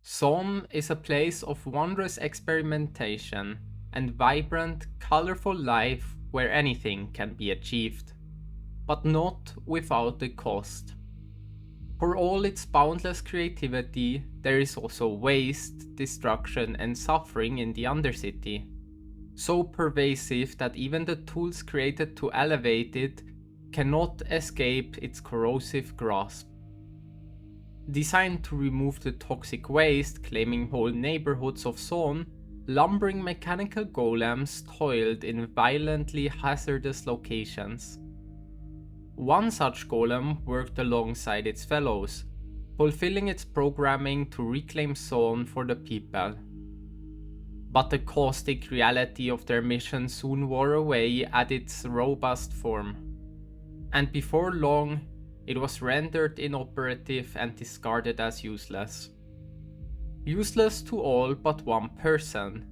Zaun is a place of wondrous experimentation and vibrant, colorful life where anything can be achieved, but not without a cost. For all its boundless creativity, there is also waste, destruction, and suffering in the undercity, so pervasive that even the tools created to elevate it cannot escape its corrosive grasp. Designed to remove the toxic waste claiming whole neighborhoods of Zaun, lumbering mechanical golems toiled in violently hazardous locations. One such golem worked alongside its fellows, fulfilling its programming to reclaim Zaun for the people. But the caustic reality of their mission soon wore away at its robust form, and before long, it was rendered inoperative and discarded as useless. Useless to all but one person.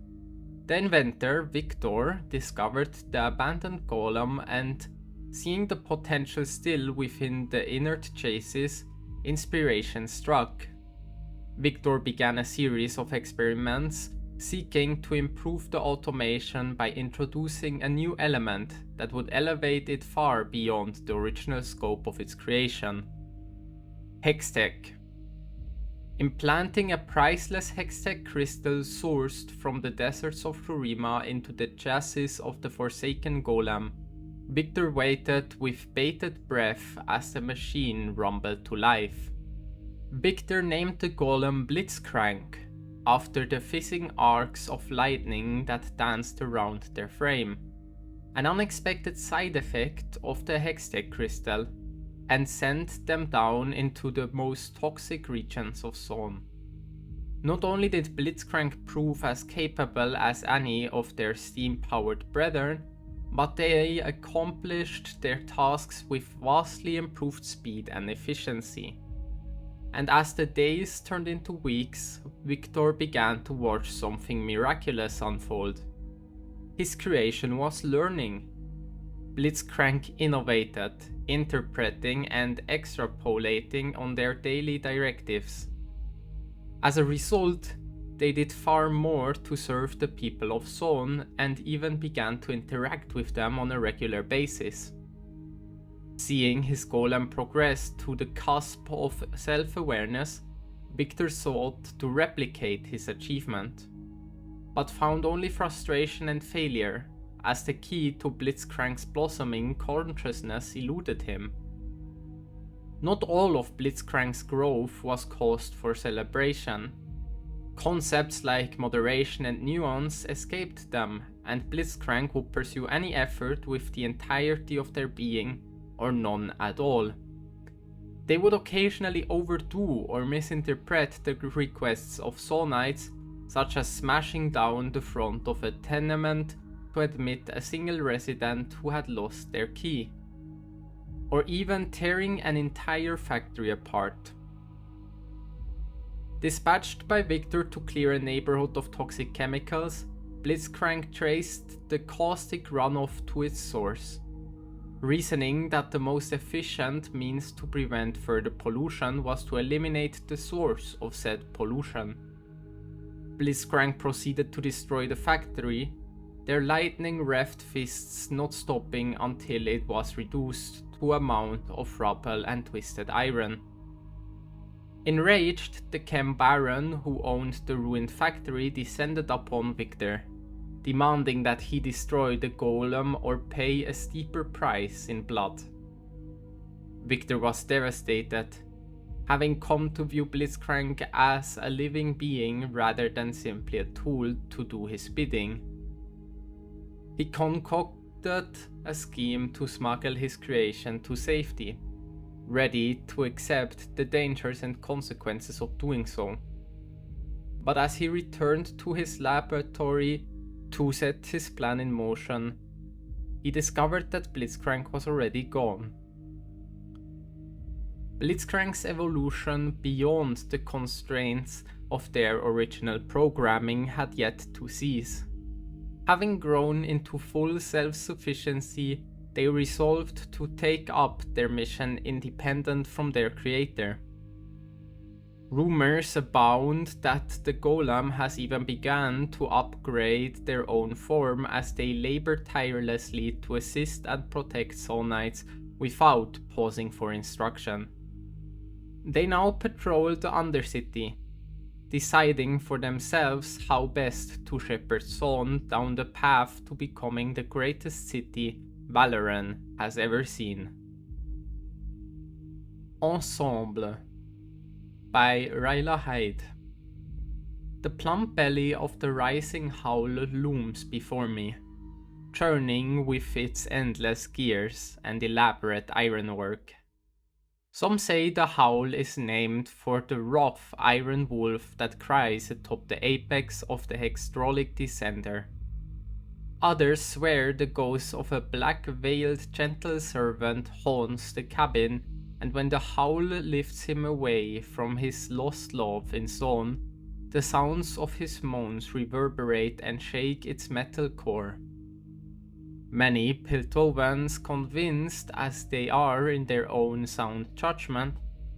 The inventor, Victor, discovered the abandoned golem and, seeing the potential still within the inert chassis, inspiration struck. Victor began a series of experiments seeking to improve the automation by introducing a new element that would elevate it far beyond the original scope of its creation. Hextech. Implanting a priceless hextech crystal sourced from the deserts of Shurima into the chassis of the forsaken golem, Victor waited with bated breath as the machine rumbled to life. Victor named the golem Blitzcrank, after the fizzing arcs of lightning that danced around their frame, an unexpected side effect of the hextech crystal, and sent them down into the most toxic regions of Zaun. Not only did Blitzcrank prove as capable as any of their steam-powered brethren, but they accomplished their tasks with vastly improved speed and efficiency. And as the days turned into weeks, Victor began to watch something miraculous unfold. His creation was learning. Blitzcrank innovated, interpreting and extrapolating on their daily directives. As a result, they did far more to serve the people of Zaun and even began to interact with them on a regular basis. Seeing his golem progress to the cusp of self-awareness, Victor sought to replicate his achievement, but found only frustration and failure, as the key to Blitzcrank's blossoming consciousness eluded him. Not all of Blitzcrank's growth was cause for celebration. Concepts like moderation and nuance escaped them, and Blitzcrank would pursue any effort with the entirety of their being, or none at all. They would occasionally overdo or misinterpret the requests of Zaunites, such as smashing down the front of a tenement to admit a single resident who had lost their key, or even tearing an entire factory apart. Dispatched by Victor to clear a neighborhood of toxic chemicals, Blitzcrank traced the caustic runoff to its source, reasoning that the most efficient means to prevent further pollution was to eliminate the source of said pollution. Blitzcrank proceeded to destroy the factory, their lightning-wreathed fists not stopping until it was reduced to a mound of rubble and twisted iron. Enraged, the Chem Baron who owned the ruined factory descended upon Victor, demanding that he destroy the golem or pay a steeper price in blood. Victor was devastated, having come to view Blitzcrank as a living being rather than simply a tool to do his bidding. He concocted a scheme to smuggle his creation to safety, ready to accept the dangers and consequences of doing so. But as he returned to his laboratory to set his plan in motion, he discovered that Blitzcrank was already gone. Blitzcrank's evolution beyond the constraints of their original programming had yet to cease. Having grown into full self-sufficiency, they resolved to take up their mission independent from their creator. Rumors abound that the golem has even begun to upgrade their own form as they labor tirelessly to assist and protect Zaunites without pausing for instruction. They now patrol the undercity, deciding for themselves how best to shepherd Zaun down the path to becoming the greatest city Valoran has ever seen. Ensemble by Ryla Hyde. The plump belly of the rising howl looms before me, churning with its endless gears and elaborate ironwork. Some say the howl is named for the rough iron wolf that cries atop the apex of the hextrolic descender. Others swear the ghost of a black-veiled gentle servant haunts the cabin, and when the howl lifts him away from his lost love in Zaun, the sounds of his moans reverberate and shake its metal core. Many Piltovans, convinced as they are in their own sound judgment,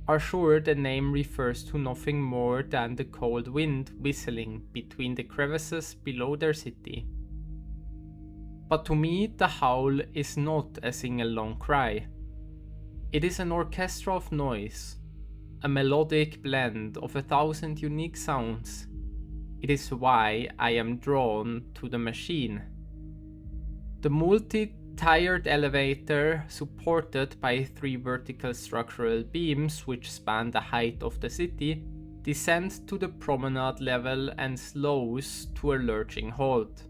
are sure the name refers to nothing more than the cold wind whistling between the crevices below their city. But to me, the howl is not a single long cry. It is an orchestra of noise, a melodic blend of 1,000 unique sounds. It is why I am drawn to the machine. The multi-tiered elevator, supported by 3 vertical structural beams which span the height of the city, descends to the promenade level and slows to a lurching halt.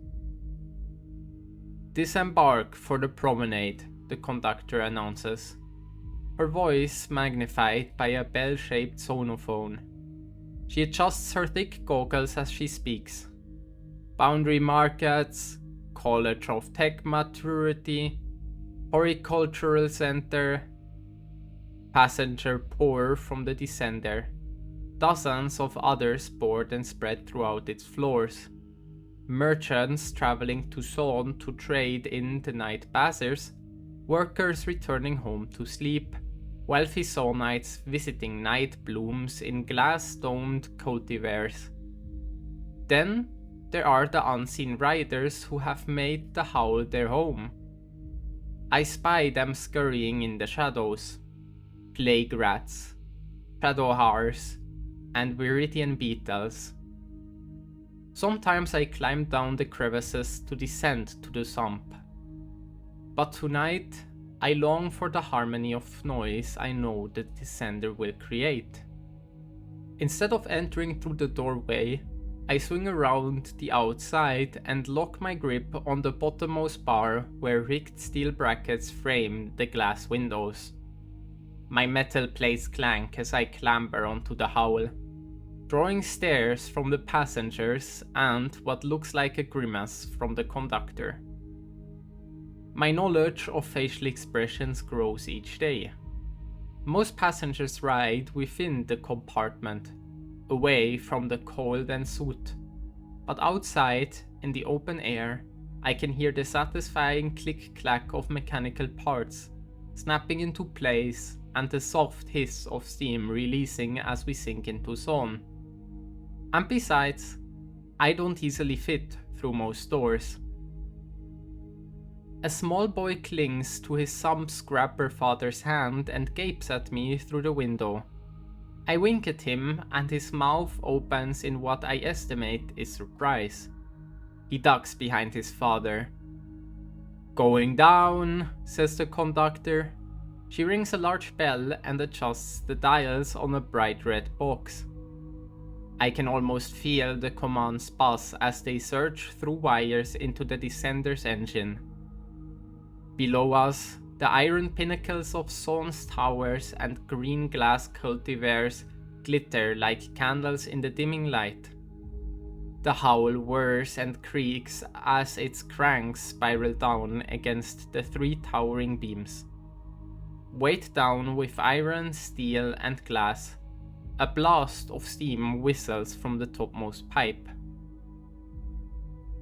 "Disembark for the promenade," the conductor announces, her voice magnified by a bell-shaped sonophone. She adjusts her thick goggles as she speaks. Boundary markets, College of Tech Maturity, Horticultural Center. Passenger pour from the descender. Dozens of others board and spread throughout its floors. Merchants traveling to Zaun to trade in the night passers, workers returning home to sleep, wealthy Zaunites visiting night blooms in glass-domed cultivars. Then there are the unseen riders who have made the howl their home. I spy them scurrying in the shadows. Plague rats, shadowhars, and viridian beetles. Sometimes I climb down the crevices to descend to the sump. But tonight, I long for the harmony of noise I know the descender will create. Instead of entering through the doorway, I swing around the outside and lock my grip on the bottommost bar where rigged steel brackets frame the glass windows. My metal plates clank as I clamber onto the howl, drawing stares from the passengers and what looks like a grimace from the conductor. My knowledge of facial expressions grows each day. Most passengers ride within the compartment, away from the cold and soot, but outside, in the open air, I can hear the satisfying click-clack of mechanical parts snapping into place and the soft hiss of steam releasing as we sink into Zaun. And besides, I don't easily fit through most doors. A small boy clings to his sump-scrapper father's hand and gapes at me through the window. I wink at him and his mouth opens in what I estimate is surprise. He ducks behind his father. "Going down," says the conductor. She rings a large bell and adjusts the dials on a bright red box. I can almost feel the commands buzz as they surge through wires into the descender's engine. Below us, the iron pinnacles of Zaun's towers and green glass cultivars glitter like candles in the dimming light. The howl whirs and creaks as its cranks spiral down against the 3 towering beams. Weighed down with iron, steel, and glass, a blast of steam whistles from the topmost pipe.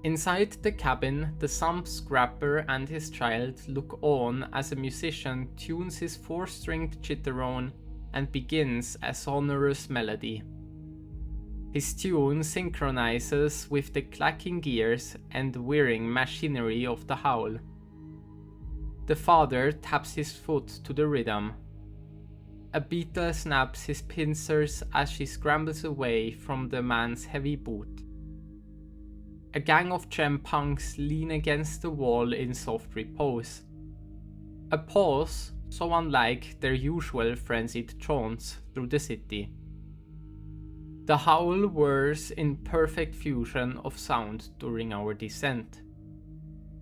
Inside the cabin, the sump scrapper and his child look on as a musician tunes his 4-stringed chitterone and begins a sonorous melody. His tune synchronizes with the clacking gears and whirring machinery of the howl. The father taps his foot to the rhythm. A beetle snaps his pincers as she scrambles away from the man's heavy boot. A gang of gem punks lean against the wall in soft repose. A pause so unlike their usual frenzied taunts through the city. The howl whirs in perfect fusion of sound during our descent.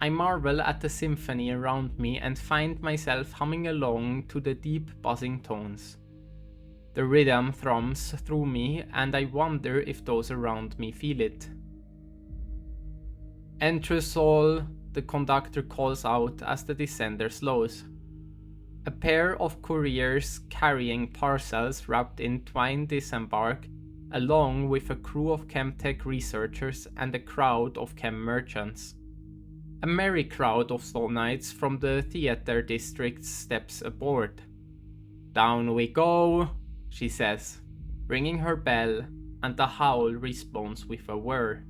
I marvel at the symphony around me and find myself humming along to the deep buzzing tones. The rhythm thrums through me and I wonder if those around me feel it. Entresol, the conductor calls out as the descender slows. A pair of couriers carrying parcels wrapped in twine disembark, along with a crew of chemtech researchers and a crowd of chem merchants. A merry crowd of Zaunites from the theater district steps aboard. "Down we go," she says, ringing her bell, and the howl responds with a whir.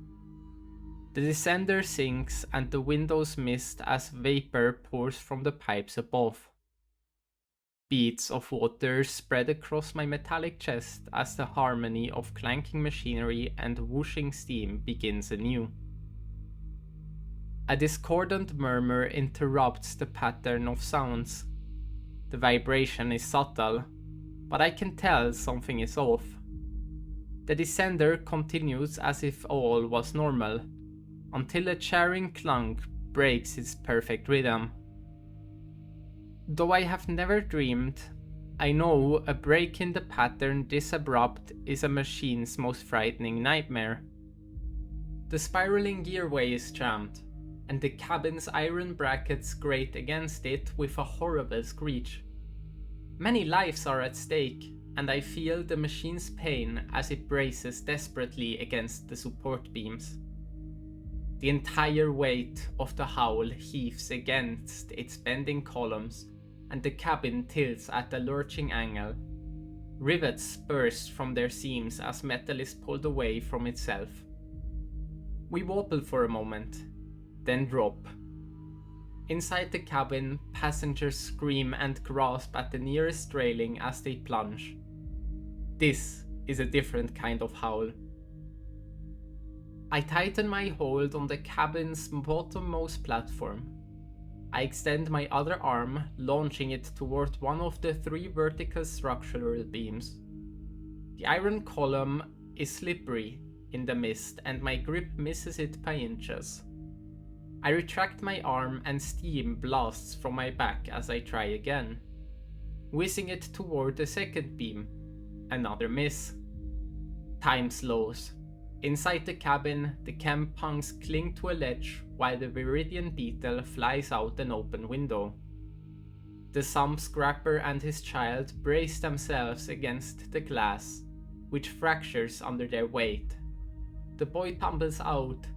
The descender sinks and the windows mist as vapor pours from the pipes above. Beads of water spread across my metallic chest as the harmony of clanking machinery and whooshing steam begins anew. A discordant murmur interrupts the pattern of sounds. The vibration is subtle, but I can tell something is off. The descender continues as if all was normal, until a jarring clunk breaks its perfect rhythm. Though I have never dreamed, I know a break in the pattern this abrupt is a machine's most frightening nightmare. The spiraling gearway is jammed, and the cabin's iron brackets grate against it with a horrible screech. Many lives are at stake, and I feel the machine's pain as it braces desperately against the support beams. The entire weight of the howl heaves against its bending columns, and the cabin tilts at a lurching angle. Rivets burst from their seams as metal is pulled away from itself. We wobble for a moment, then drop. Inside the cabin, passengers scream and grasp at the nearest railing as they plunge. This is a different kind of howl. I tighten my hold on the cabin's bottommost platform. I extend my other arm, launching it toward one of the 3 vertical structural beams. The iron column is slippery in the mist and my grip misses it by inches. I retract my arm and steam blasts from my back as I try again, whizzing it toward the second beam. Another miss. Time slows. Inside the cabin, the chem punks cling to a ledge while the Viridian beetle flies out an open window. The sump scrapper and his child brace themselves against the glass, which fractures under their weight. The boy tumbles out,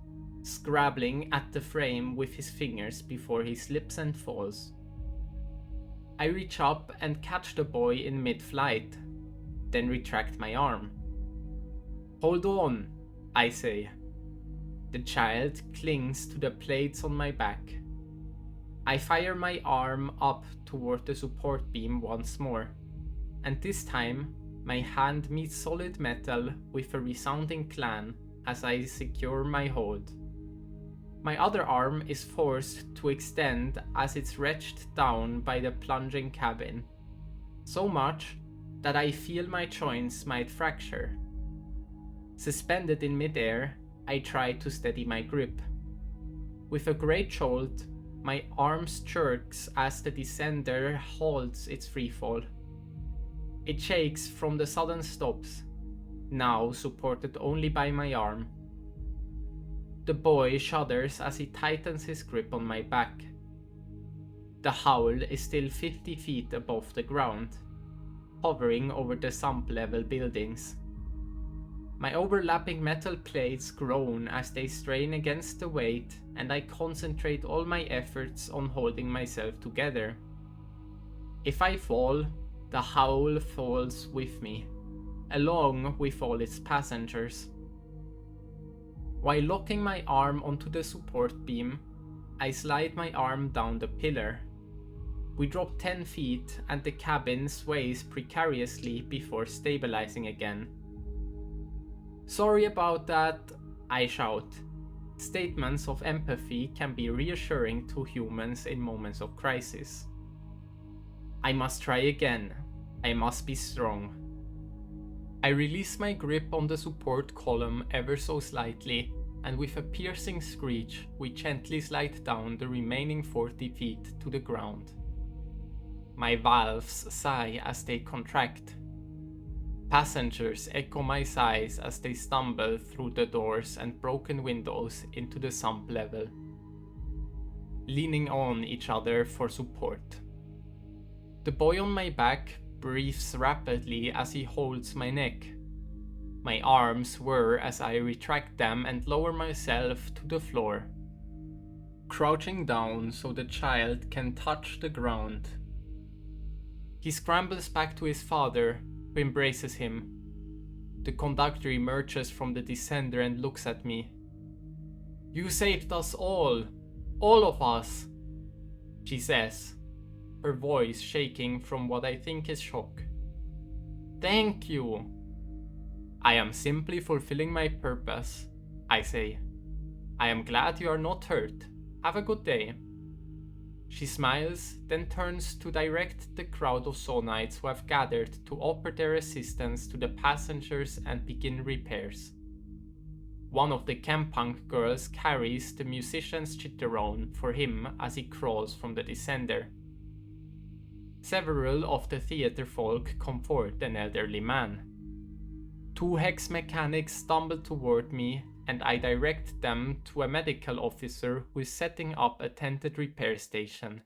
scrabbling at the frame with his fingers before he slips and falls. I reach up and catch the boy in mid-flight, then retract my arm. "Hold on," I say. The child clings to the plates on my back. I fire my arm up toward the support beam once more, and this time my hand meets solid metal with a resounding clang as I secure my hold. My other arm is forced to extend as it's wrenched down by the plunging cabin, so much that I feel my joints might fracture. Suspended in midair, I try to steady my grip. With a great jolt, my arm jerks as the descender holds its freefall. It shakes from the sudden stops, now supported only by my arm. The boy shudders as he tightens his grip on my back. The howl is still 50 feet above the ground, hovering over the sump-level buildings. My overlapping metal plates groan as they strain against the weight, and I concentrate all my efforts on holding myself together. If I fall, The howl falls with me, along with all its passengers. While locking my arm onto the support beam, I slide my arm down the pillar. We drop 10 feet and the cabin sways precariously before stabilizing again. "Sorry about that," I shout. Statements of empathy can be reassuring to humans in moments of crisis. I must try again. I must be strong. I release my grip on the support column ever so slightly, and with a piercing screech, we gently slide down the remaining 40 feet to the ground. My valves sigh as they contract. Passengers echo my sighs as they stumble through the doors and broken windows into the sump level, leaning on each other for support. The boy on my back breathes rapidly as he holds my neck. My arms whir as I retract them and lower myself to the floor, crouching down so the child can touch the ground. He scrambles back to his father, who embraces him. The conductor emerges from the descender and looks at me. "You saved us all of us," she says, her voice shaking from what I think is shock. "Thank you." "I am simply fulfilling my purpose," I say. "I am glad you are not hurt. Have a good day." She smiles, then turns to direct the crowd of Zaunites who have gathered to offer their assistance to the passengers and begin repairs. One of the Campunk girls carries the musician's chitterone for him as he crawls from the descender. Several of the theater folk comfort an elderly man. 2 hex mechanics stumble toward me, and I direct them to a medical officer who is setting up a tented repair station.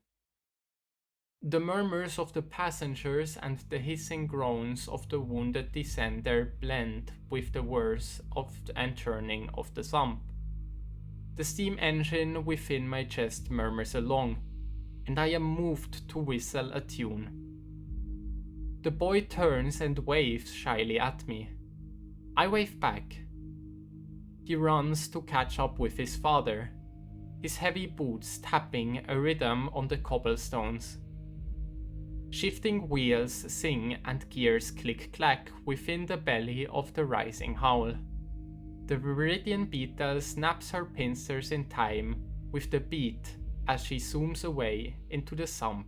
The murmurs of the passengers and the hissing groans of the wounded descender blend with the whirs of and churning of the sump. The steam engine within my chest murmurs along, and I am moved to whistle a tune. The boy turns and waves shyly at me. I wave back. He runs to catch up with his father, his heavy boots tapping a rhythm on the cobblestones. Shifting wheels sing and gears click-clack within the belly of the rising howl. The Viridian beetle snaps her pincers in time with the beat as she zooms away into the sump.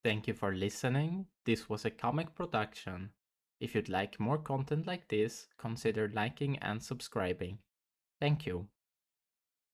Thank you for listening. This was a comic production. If you'd like more content like this, consider liking and subscribing. Thank you.